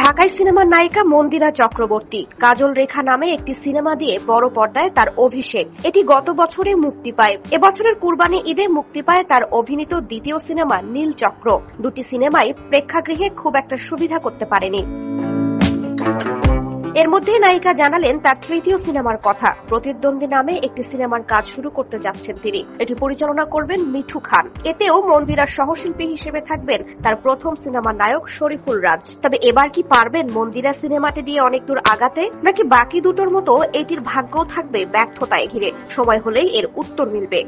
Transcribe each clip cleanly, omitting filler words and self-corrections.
ঢাকায় সিনেমার নায়িকা মন্দিরা চক্রবর্তী কাজল রেখা নামে একটি সিনেমা দিয়ে বড় পর্দায় তার অভিষেক। এটি গত বছরে মুক্তি পায়। এবছরের কুরবানি ঈদে মুক্তি পায় তার অভিনীত দ্বিতীয় সিনেমা নীলচক্র। দুটি সিনেমাই প্রেক্ষাগৃহে খুব একটা সুবিধা করতে পারেনি। এর মধ্যে নায়িকা জানালেন তার তৃতীয় সিনেমার কথা। প্রতিদ্বন্দ্বী নামে একটি সিনেমার কাজ শুরু করতে যাচ্ছেন তিনি। এটি পরিচালনা করবেন মিঠু খান। এতেও মন্দিরার সহশিল্পী হিসেবে থাকবেন তার প্রথম সিনেমার নায়ক শরীফুল রাজ। তবে এবার কি পারবেন মন্দিরা সিনেমাটি দিয়ে অনেক দূর আগাতে, নাকি বাকি দুটোর মতো এটির ভাগ্যও থাকবে ব্যর্থতায় ঘিরে? সময় হলেই এর উত্তর মিলবে।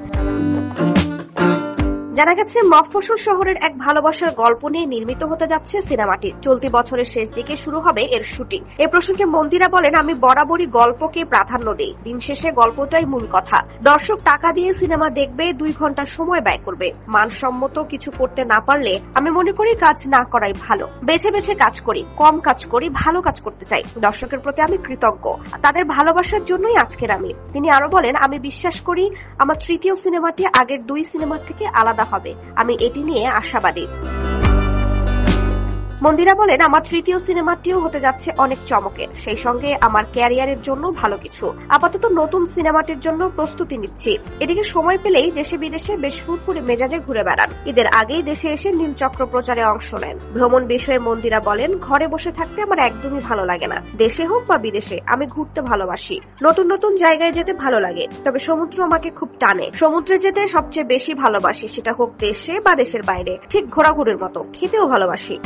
জানা গেছে মফস্বল শহরের এক ভালোবাসার গল্প নিয়ে নির্মিত হতে যাচ্ছে সিনেমাটি। চলতি বছরের শেষ দিকে শুরু হবে এর শুটিং। এ প্রসঙ্গে মন্দিরা বলেন, আমি বরাবরই গল্পকে প্রাধান্য দিই। দিন শেষে গল্পটাই মূল কথা। দর্শক টাকা দিয়ে সিনেমা দেখবে, 2 ঘন্টা সময় ব্যয় করবে। মানসম্মত কিছু করতে না পারলে আমি মনে করি কাজ না করাই ভালো। বেছে বেছে কাজ করি, কম কাজ করি, ভালো কাজ করতে চাই। দর্শকের প্রতি আমি কৃতজ্ঞ, তাদের ভালোবাসার জন্যই আজকের আমি। তিনি আরো বলেন, আমি বিশ্বাস করি আমার তৃতীয় সিনেমাটি আগের 2 সিনেমার থেকে আলাদা হবে। আমি এটি নিয়ে আশাবাদী। মন্দিরা বলেন, আমার তৃতীয় সিনেমাটিও হতে যাচ্ছে অনেক চমকের। সেই সঙ্গে আমার ক্যারিয়ারের জন্য ভালো কিছু। আপাতত নতুন সিনেমাটির জন্য প্রস্তুতি নিচ্ছি। এদিকে সময় পেলেই দেশে বিদেশে বেশ ফুরফুরে মেজাজে ঘুরে বেড়ান। ঈদের আগেই দেশে এসে নীলচক্র প্রচারে অংশ নেন। ভ্রমণ বিষয়ে মন্দিরা বলেন, ঘরে বসে থাকতে আমার একদমই ভালো লাগে না। দেশে হোক বা বিদেশে আমি ঘুরতে ভালোবাসি। নতুন নতুন জায়গায় যেতে ভালো লাগে। তবে সমুদ্র আমাকে খুব টানে। সমুদ্রে যেতে সবচেয়ে বেশি ভালোবাসি, সেটা হোক দেশে বা দেশের বাইরে। ঠিক ঘোরাঘুরির মতো। খেতেও ভালোবাসি।